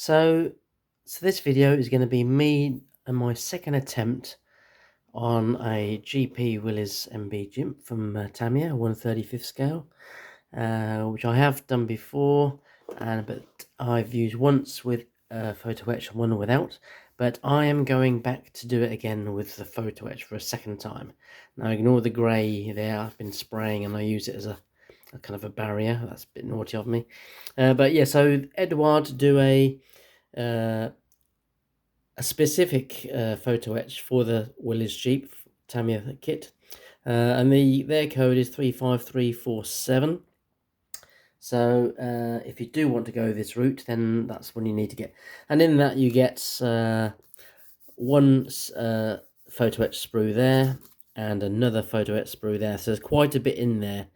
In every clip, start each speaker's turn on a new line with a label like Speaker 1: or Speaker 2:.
Speaker 1: So, this video is going to be me and my second attempt on a GP Willys MB Jeep from Tamiya 1/35 scale, which I have done before, but I've used once with Photo-etch and one without. But I am going back to do it again with the Photo-etch for a second time. Now ignore the grey there. I've been spraying and I use it as a kind of a barrier. That's a bit naughty of me. But yeah, so Eduard do a specific Photo-etch for the Willys Jeep Tamiya kit, and their code is 35347. So if you do want to go this route, then that's what you need to get, and in that you get one Photo-etch sprue there and another Photo-etch sprue there. So there's quite a bit in there.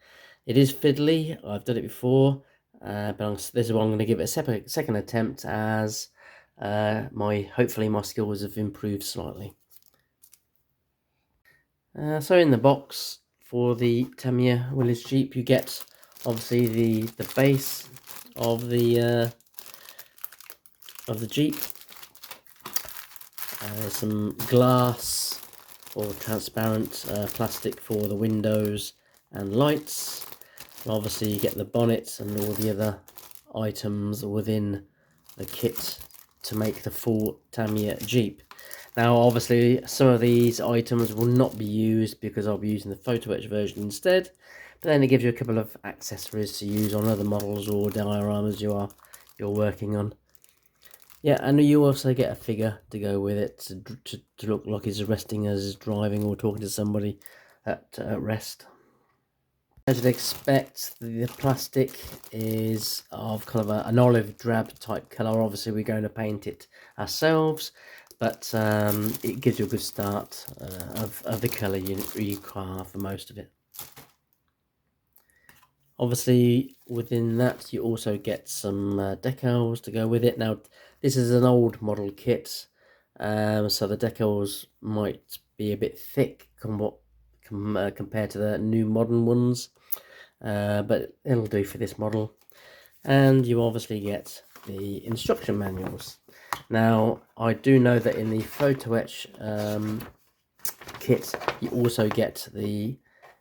Speaker 1: It is fiddly. I've done it before, but this is what I'm going to give it a second attempt, as hopefully my skills have improved slightly. So in the box for the Tamiya Willys Jeep, you get obviously the base of the Jeep. There's some glass or transparent plastic for the windows and lights. And obviously you get the bonnet and all the other items within the kit to make the full Tamiya Jeep. Now obviously some of these items will not be used because I'll be using the Photo-etch version instead, but then it gives you a couple of accessories to use on other models or dioramas you're working on. Yeah, and you also get a figure to go with it to look like he's resting as he's driving or talking to somebody at rest. As you'd expect, the plastic is of kind of an olive drab type colour. Obviously we're going to paint it ourselves, but it gives you a good start of the colour you require for most of it. Obviously within that you also get some decals to go with it. Now this is an old model kit, so the decals might be a bit thick compared to the new modern ones, but it'll do for this model. And you obviously get the instruction manuals. Now I do know that in the Photo-etch kit you also get the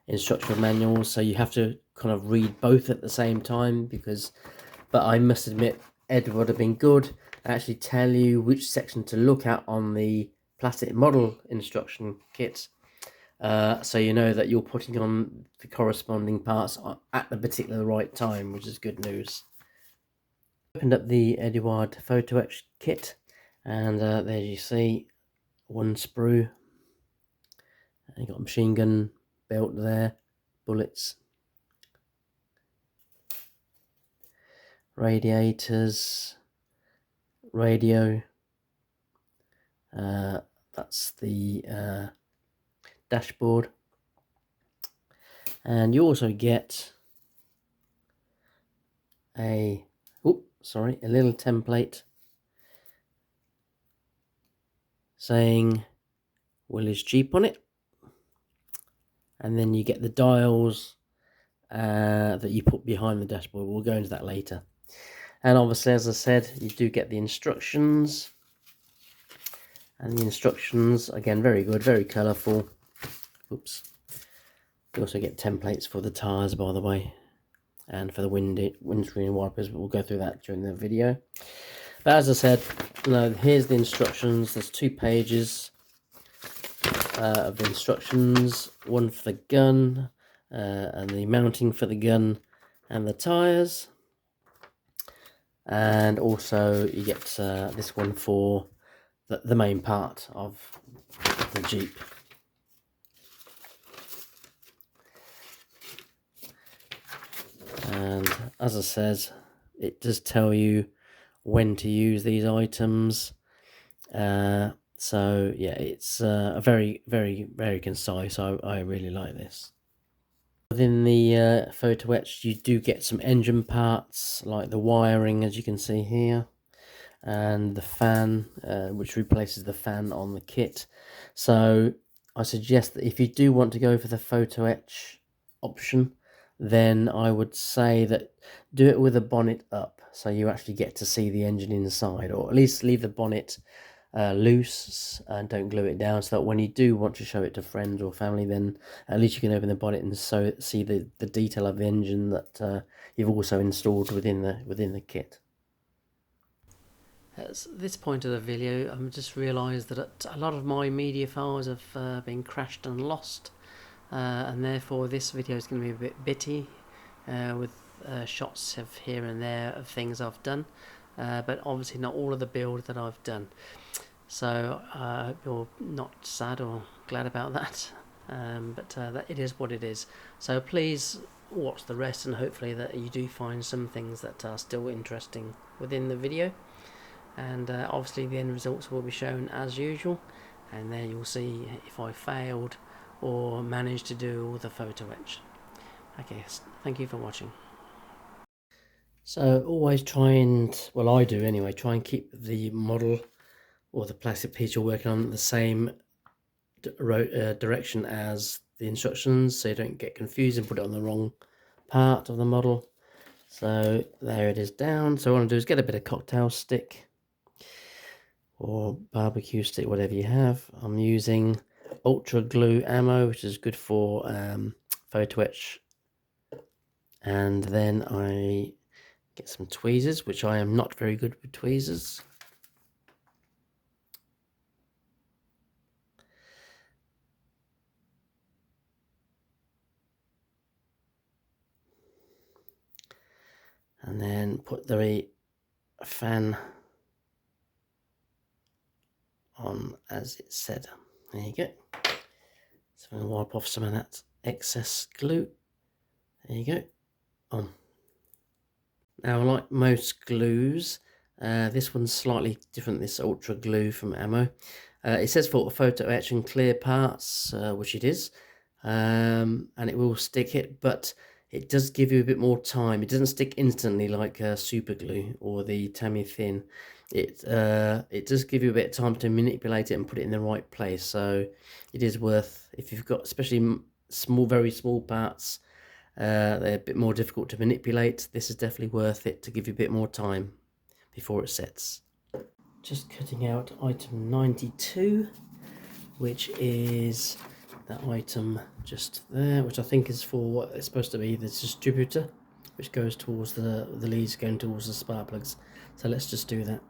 Speaker 1: instruction manuals, so you have to kind of read both at the same time, but I must admit Ed would have been good to actually tell you which section to look at on the plastic model instruction kit, so you know that you're putting on the corresponding parts at the particular right time, which is good news. Opened up the Eduard Photo-etch kit, and there you see one sprue. You got a machine gun belt there, bullets, radiators, radio, that's the dashboard, and you also get a little template saying Willys Jeep on it, and then you get the dials that you put behind the dashboard. We'll go into that later. And obviously, as I said, you do get the instructions, and the instructions again very good, very colourful. Oops. You also get templates for the tires, by the way, and for the windscreen wipers, but we'll go through that during the video. But as I said, here's the instructions. There's 2 pages of the instructions, one for the gun and the mounting for the gun and the tires, and also you get this one for the main part of the Jeep. And as I said, it does tell you when to use these items, so yeah, it's a very, very, very concise. I really like this. Within the Photo-etch you do get some engine parts like the wiring, as you can see here, and the fan, which replaces the fan on the kit. So I suggest that if you do want to go for the Photo-etch option, then I would say that do it with a bonnet up, so you actually get to see the engine inside, or at least leave the bonnet loose and don't glue it down, so that when you do want to show it to friends or family, then at least you can open the bonnet and see the detail of the engine that you've also installed within the kit. At this point of the video, I've just realised that a lot of my media files have been crashed and lost, and therefore this video is going to be a bit bitty with shots of here and there of things I've done, but obviously not all of the build that I've done. So I hope you're not sad or glad about that, but that it is what it is. So please watch the rest, and hopefully that you do find some things that are still interesting within the video. And obviously the end results will be shown as usual, and there you'll see if I failed or managed to do all the photo etch. Okay, thank you for watching. So always try and, well I do anyway, try and keep the model or the plastic piece you're working on the same direction as the instructions, so you don't get confused and put it on the wrong part of the model. So there it is down. So what I'm going to do is get a bit of cocktail stick or barbecue stick, whatever you have. I'm using ultra glue ammo, which is good for photo etch. And then I get some tweezers, which I am not very good with tweezers. And then put the fan on as it said. There you go. So I'm going to wipe off some of that excess glue. There you go. On. Now, like most glues, this one's slightly different, this ultra glue from Ammo. It says for photo etch and clear parts, which it is, and it will stick it, but it does give you a bit more time. It doesn't stick instantly like super glue or the Tamiya thin. It does give you a bit of time to manipulate it and put it in the right place. So it is worth, if you've got especially small, very small parts, they're a bit more difficult to manipulate. This is definitely worth it to give you a bit more time before it sets. Just cutting out item 92, which is the item just there, which I think is for what it's supposed to be, the distributor, which goes towards the leads going towards the spark plugs. So let's just do that.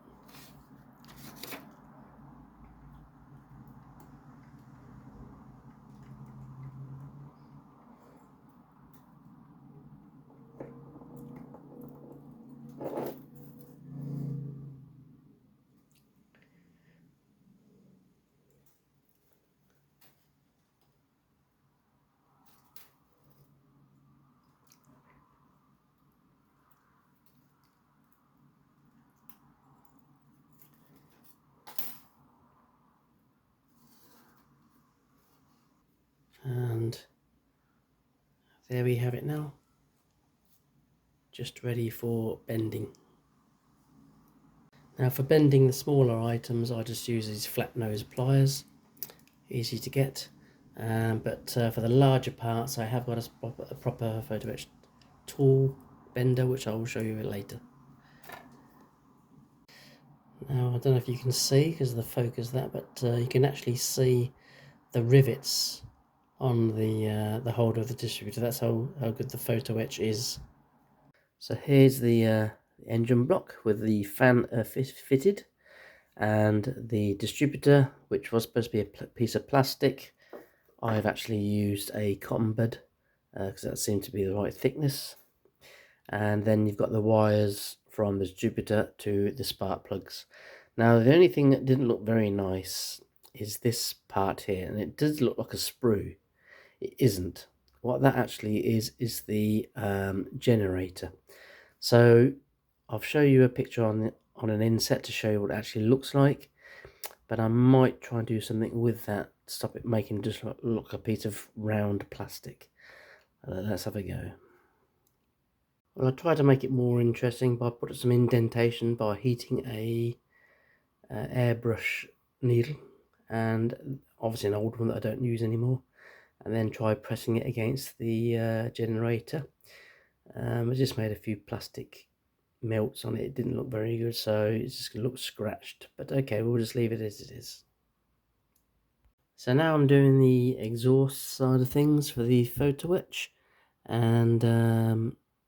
Speaker 1: And there we have it now, just ready for bending. Now for bending the smaller items, I just use these flat nose pliers, easy to get, but for the larger parts I have got a proper photo etch tool bender, which I will show you later. Now I don't know if you can see because of the focus that, but you can actually see the rivets on the holder of the distributor. That's how good the photo etch is. So here's the engine block with the fan fitted, and the distributor, which was supposed to be a piece of plastic. I've actually used a cotton bud because that seemed to be the right thickness. And then you've got the wires from the distributor to the spark plugs. Now the only thing that didn't look very nice is this part here, and it does look like a sprue. It isn't. What that actually is the generator. So I'll show you a picture on an inset to show you what it actually looks like, but I might try and do something with that to stop it making just look like a piece of round plastic. Let's have a go. Well, I tried to make it more interesting by putting some indentation by heating a airbrush needle, and obviously an old one that I don't use anymore, and then try pressing it against the generator. I just made a few plastic melts on it, it didn't look very good, so it's just going to look scratched. But okay, we'll just leave it as it is. So now I'm doing the exhaust side of things for the Photo-etch, and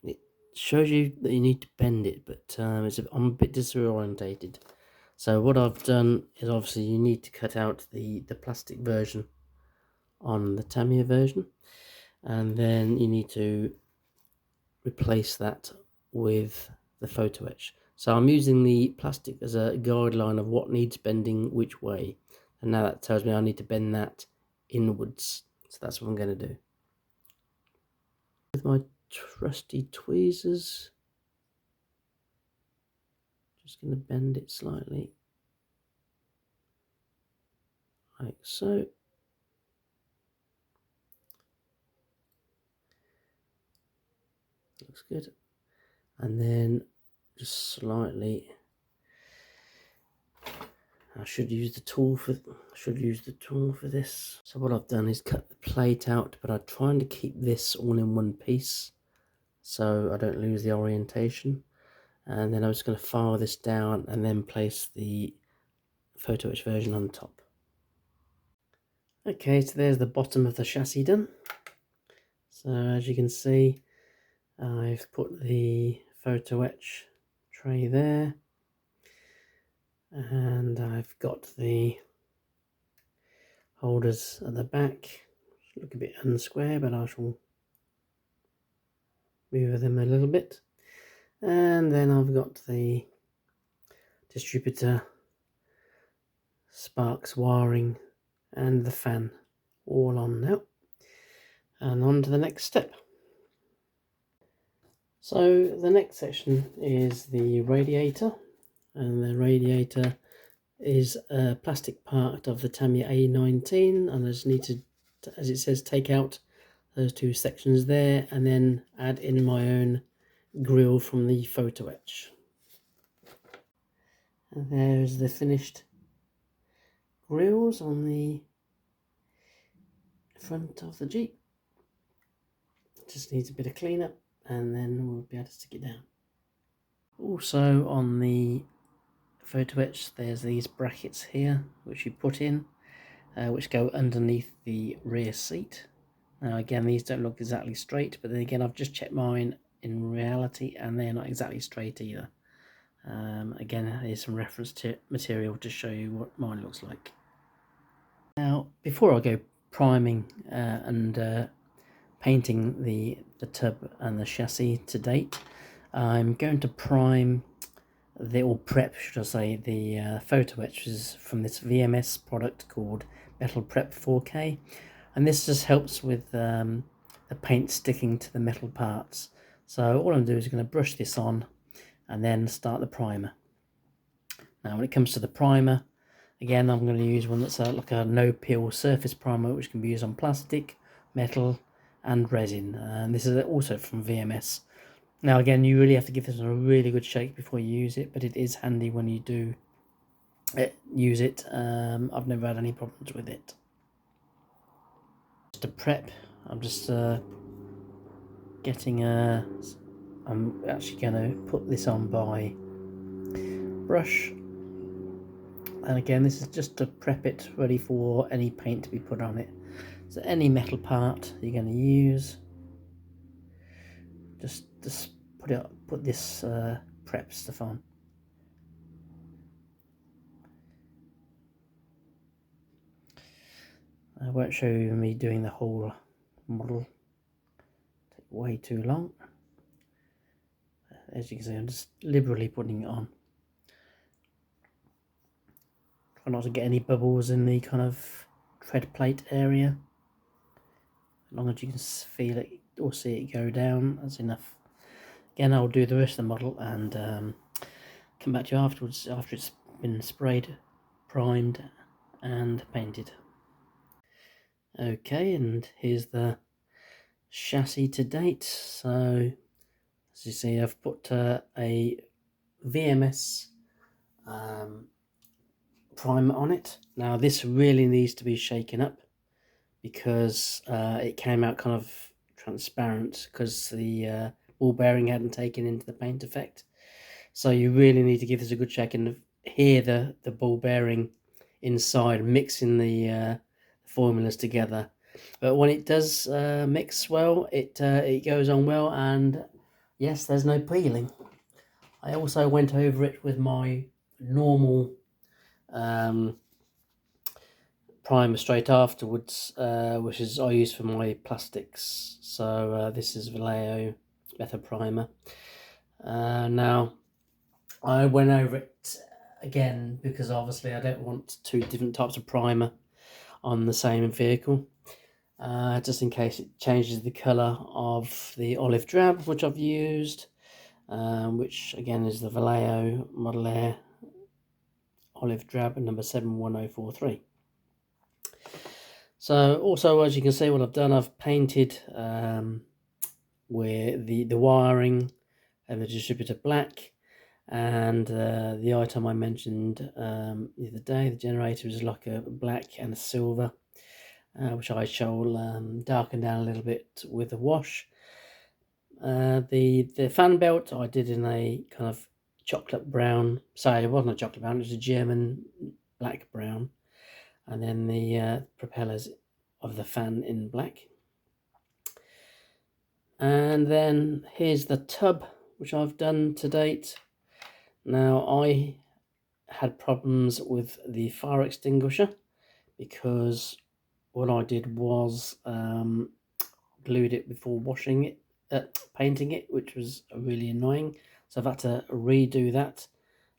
Speaker 1: it shows you that you need to bend it, but I'm a bit disorientated. So what I've done is, obviously you need to cut out the plastic version on the Tamiya version, and then you need to replace that with the Photo-etch. So I'm using the plastic as a guideline of what needs bending which way, and now that tells me I need to bend that inwards. So that's what I'm going to do. With my trusty tweezers, just going to bend it slightly, like so. Looks good. And then just slightly, I should use the tool for this. So what I've done is cut the plate out, but I'm trying to keep this all in one piece so I don't lose the orientation. And then I'm just going to file this down and then place the Photo-etch version on top. Okay, so there's the bottom of the chassis done. So as you can see, I've put the Photo-etch tray there, and I've got the holders at the back. Look a bit unsquare, but I shall move them a little bit. And then I've got the distributor, sparks wiring, and the fan all on now. And on to the next step. So the next section is the radiator, and the radiator is a plastic part of the Tamiya A19, and I just need to, as it says, take out those two sections there and then add in my own grill from the Photo-etch. And there's the finished grills on the front of the Jeep. Just needs a bit of cleanup and then we'll be able to stick it down. Also on the Photo-etch there's these brackets here which you put in, which go underneath the rear seat. Now again, these don't look exactly straight, but then again I've just checked mine in reality and they're not exactly straight either. Again, here's some reference to material to show you what mine looks like. Now before I go priming and painting the tub and the chassis to date, I'm going to prime or prep should I say, the Photo-etches from this VMS product called Metal Prep 4K, and this just helps with the paint sticking to the metal parts. So all I'm doing is going to brush this on and then start the primer. Now when it comes to the primer, again I'm going to use one that's like a no-peel surface primer, which can be used on plastic, metal and resin, and this is also from VMS. Now again, you really have to give this a really good shake before you use it, but it is handy when you do use it. I've never had any problems with it. Just to prep, I'm just getting I'm actually going to put this on by brush, and again this is just to prep it ready for any paint to be put on it. So any metal part you're going to use, just put this prep stuff on. I won't show you me doing the whole model, take way too long. As you can see, I'm just liberally putting it on. Try not to get any bubbles in the kind of tread plate area. As long as you can feel it or see it go down, that's enough. Again, I'll do the rest of the model and come back to you afterwards after it's been sprayed, primed and painted. Okay, and here's the chassis to date. So as you see, I've put a VMS primer on it. Now this really needs to be shaken up because it came out kind of transparent because the ball bearing hadn't taken into the paint effect. So you really need to give this a good check and hear the ball bearing inside mixing the formulas together. But when it does mix well, it goes on well, and yes, there's no peeling. I also went over it with my normal primer straight afterwards, which is I use for my plastics. So this is Vallejo Better Primer. Now I went over it again because obviously I don't want two different types of primer on the same vehicle, just in case it changes the colour of the olive drab which I've used, which again is the Vallejo Model Air olive drab number 71043. So also, as you can see, what I've done, I've painted where the wiring and the distributor black, and the item I mentioned the other day, the generator, is like a black and a silver, which I shall darken down a little bit with a wash. The fan belt I did in a kind of chocolate brown. Sorry, it wasn't a chocolate brown, it was a German black brown. And then the propellers of the fan in black. And then here's the tub, which I've done to date. Now, I had problems with the fire extinguisher because what I did was glued it before washing it, painting it, which was really annoying. So I've had to redo that.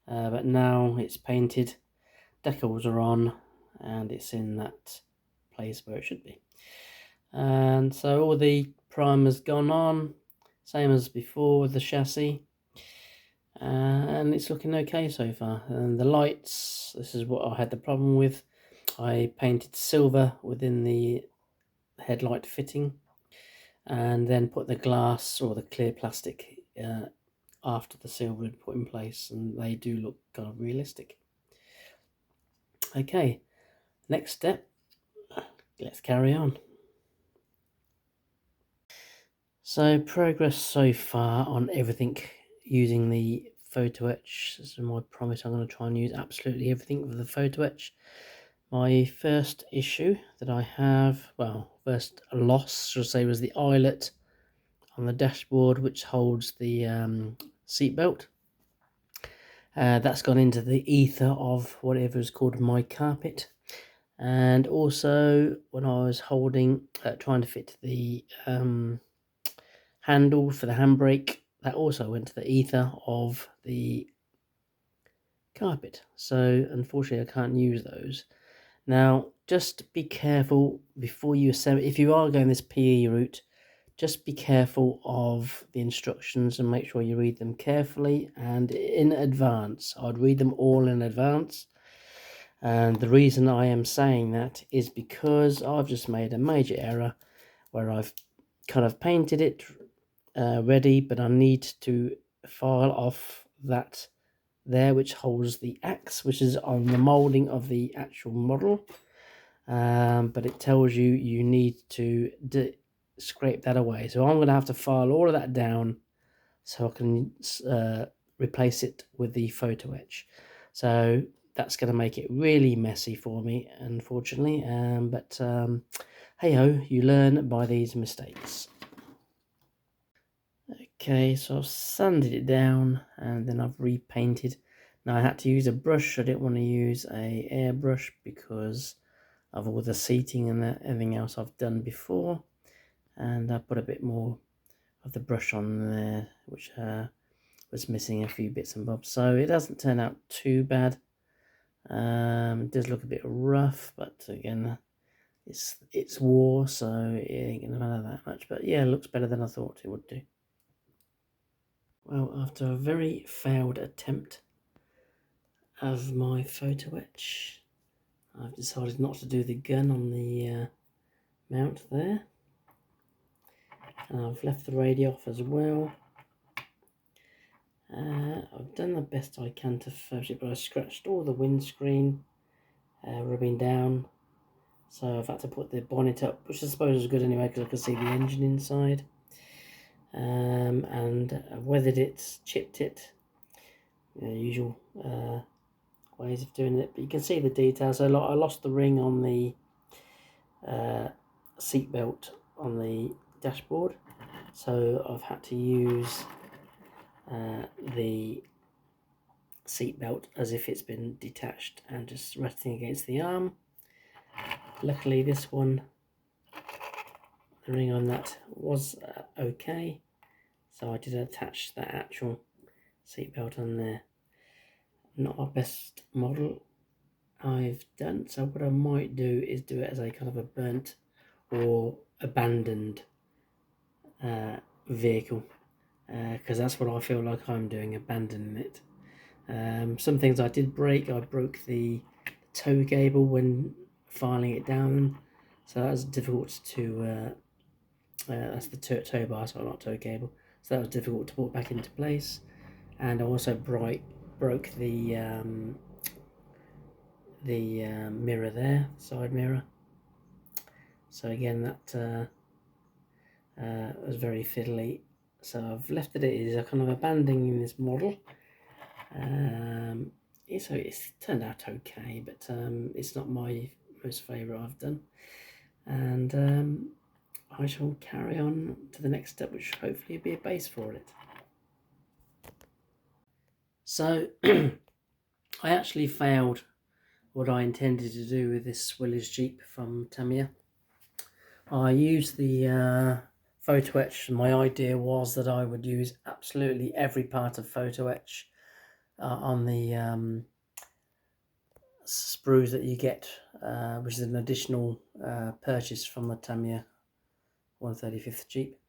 Speaker 1: But now it's painted, decals are on, and it's in that place where it should be. And so all the primer's gone on, same as before with the chassis, and it's looking okay so far. And the lights, this is what I had the problem with. I painted silver within the headlight fitting and then put the glass or the clear plastic after the silver had put in place, and they do look kind of realistic. Okay, next step, let's carry on. So progress so far on everything using the Photo-etch. This is my promise, I'm going to try and use absolutely everything with the Photo-etch. My first issue that I have, well, first loss, should I say, was the eyelet on the dashboard which holds the seat belt. That's gone into the ether of whatever is called my carpet. And also when I was holding, trying to fit the handle for the handbrake, that also went to the ether of the carpet. So unfortunately I can't use those. Now just be careful before you assemble. If you are going this PE route, just be careful of the instructions and make sure you read them carefully and in advance. I'd read them all in advance. And the reason I am saying that is because I've just made a major error where I've kind of painted it ready, but I need to file off that there which holds the axe, which is on the molding of the actual model, but it tells you you need to scrape that away. So I'm going to have to file all of that down so I can replace it with the Photo-etch. So that's going to make it really messy for me, unfortunately, but hey ho, you learn by these mistakes. Okay, so I've sanded it down and then I've repainted. Now I had to use a brush. I didn't want to use a airbrush because of all the seating and everything else I've done before. And I put a bit more of the brush on there, which was missing a few bits and bobs. So it doesn't turn out too bad. It does look a bit rough, but again, it's war, so it ain't gonna matter that much. But yeah, it looks better than I thought it would do. Well, after a very failed attempt of my Photo-etch, I've decided not to do the gun on the mount there. And I've left the radio off as well. I've done the best I can to fudge it, but I scratched all the windscreen, rubbing down. So I've had to put the bonnet up, which I suppose is good anyway because I can see the engine inside. And I weathered it, chipped it, usual ways of doing it, but you can see the details. So I lost the ring on the seat belt on the dashboard, so I've had to use the seat belt as if it's been detached and just resting against the arm. Luckily this one, the ring on that was okay, so I did attach that actual seat belt on there. Not our best model I've done, so what I might do is do it as a kind of a burnt or abandoned vehicle, because that's what I feel like I'm doing, abandoning it. Some things I did break. I broke the tow cable when filing it down, so that was difficult to that's the tow bar, so not tow cable, so that was difficult to put back into place. And I also broke the mirror there, side mirror, so again that was very fiddly, so I've left it as a kind of abandoning this model. So it's turned out okay, but it's not my most favourite I've done, and I shall carry on to the next step, which hopefully will be a base for it. So I actually failed what I intended to do with this Willys Jeep from Tamiya. I used the Photo-etch, and my idea was that I would use absolutely every part of Photo-etch on the sprues that you get, which is an additional purchase from the Tamiya 135th Jeep.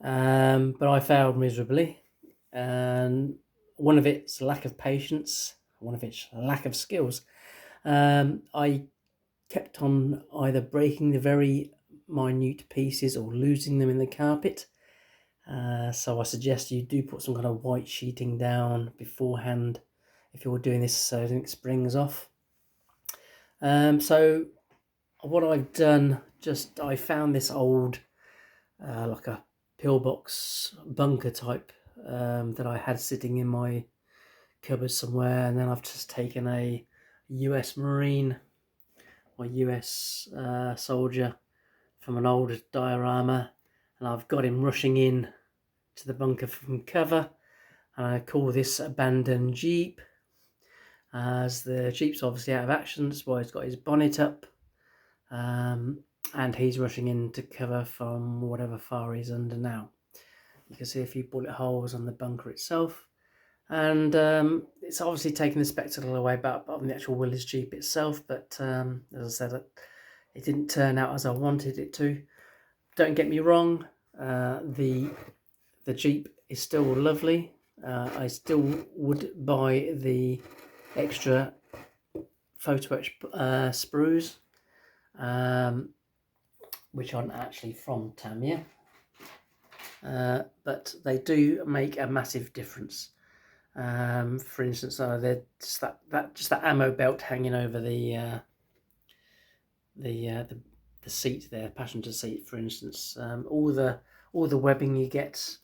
Speaker 1: But I failed miserably, and one of it's lack of patience, one of it's lack of skills. I kept on either breaking the very minute pieces or losing them in the carpet. So I suggest you do put some kind of white sheeting down beforehand if you're doing this, so it springs off. So what I've done, I found this old like a pillbox bunker type that I had sitting in my cupboard somewhere, and then I've just taken a US Marine or US soldier from an old diorama, and I've got him rushing in to the bunker from cover, and I call this abandoned Jeep, as the Jeep's obviously out of action. That's why he's got his bonnet up, and he's rushing in to cover from whatever fire he's under now. You can see a few bullet holes on the bunker itself, and it's obviously taking the spectacle away back on the actual Willys Jeep itself, but as I said, it didn't turn out as I wanted it to. Don't get me wrong, the Jeep is still lovely. I still would buy the extra Photo-etch sprues, which aren't actually from Tamiya, but they do make a massive difference. For instance, they're just that ammo belt hanging over the seat there, passenger seat, for instance. All the webbing you get,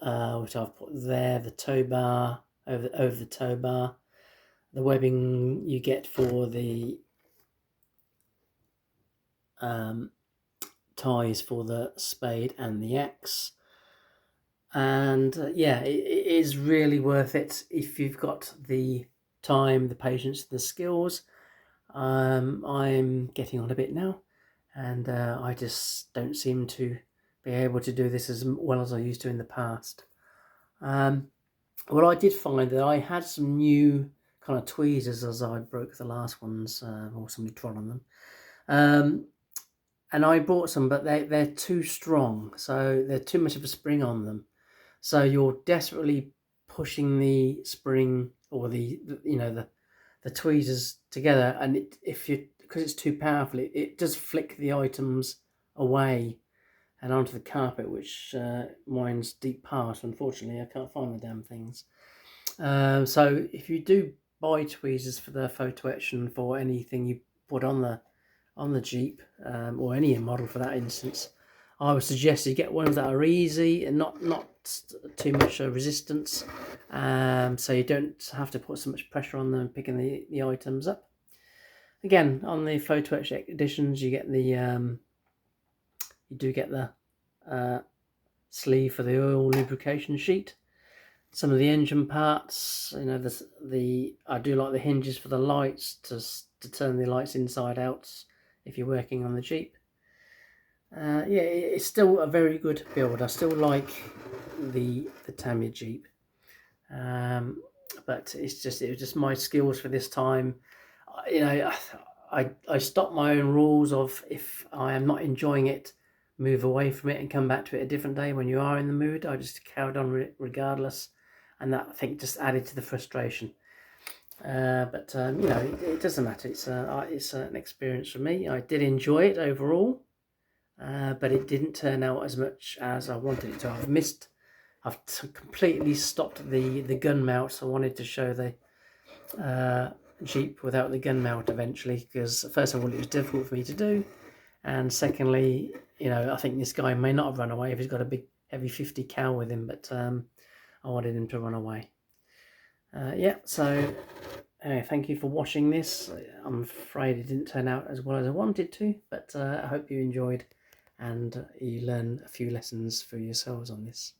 Speaker 1: which I've put there, the tow bar over the tow bar, the webbing you get for the ties for the spade and the axe, and yeah, it is really worth it if you've got the time, the patience, the skills. I'm getting on a bit now, and I just don't seem to be able to do this as well as I used to in the past. Well, I did find that I had some new kind of tweezers as I broke the last ones, or somebody trod on them. And I bought some, but they're too strong, so they're too much of a spring on them. So you're desperately pushing the spring or the tweezers together, and because it's too powerful, it does flick the items away and onto the carpet, which mine's deep past. Unfortunately, I can't find the damn things. So if you do buy tweezers for the Photo-etch and for anything you put on the Jeep, or any model for that instance, I would suggest you get ones that are easy and not too much resistance, so you don't have to put so much pressure on them picking the items up. Again, on the Photo-etch editions, you get the you do get the sleeve for the oil lubrication sheet. Some of the engine parts, you know, I do like the hinges for the lights to turn the lights inside out if you're working on the Jeep. Yeah, it's still a very good build. I still like the Tamiya Jeep, but it was just my skills for this time. You know, I stop my own rules of, if I am not enjoying it, move away from it and come back to it a different day when you are in the mood. I just carried on regardless, and that, I think, just added to the frustration. But you know, it doesn't matter. It's an experience for me. I did enjoy it overall, but it didn't turn out as much as I wanted it to. I've completely stopped the gun mount. I wanted to show the Jeep without the gun mount eventually, because first of all, it was difficult for me to do, and secondly, you know, I think this guy may not have run away if he's got a big heavy 50 cal with him, but I wanted him to run away. Yeah, so anyway, thank you for watching this. I'm afraid it didn't turn out as well as I wanted to, but I hope you enjoyed and you learn a few lessons for yourselves on this.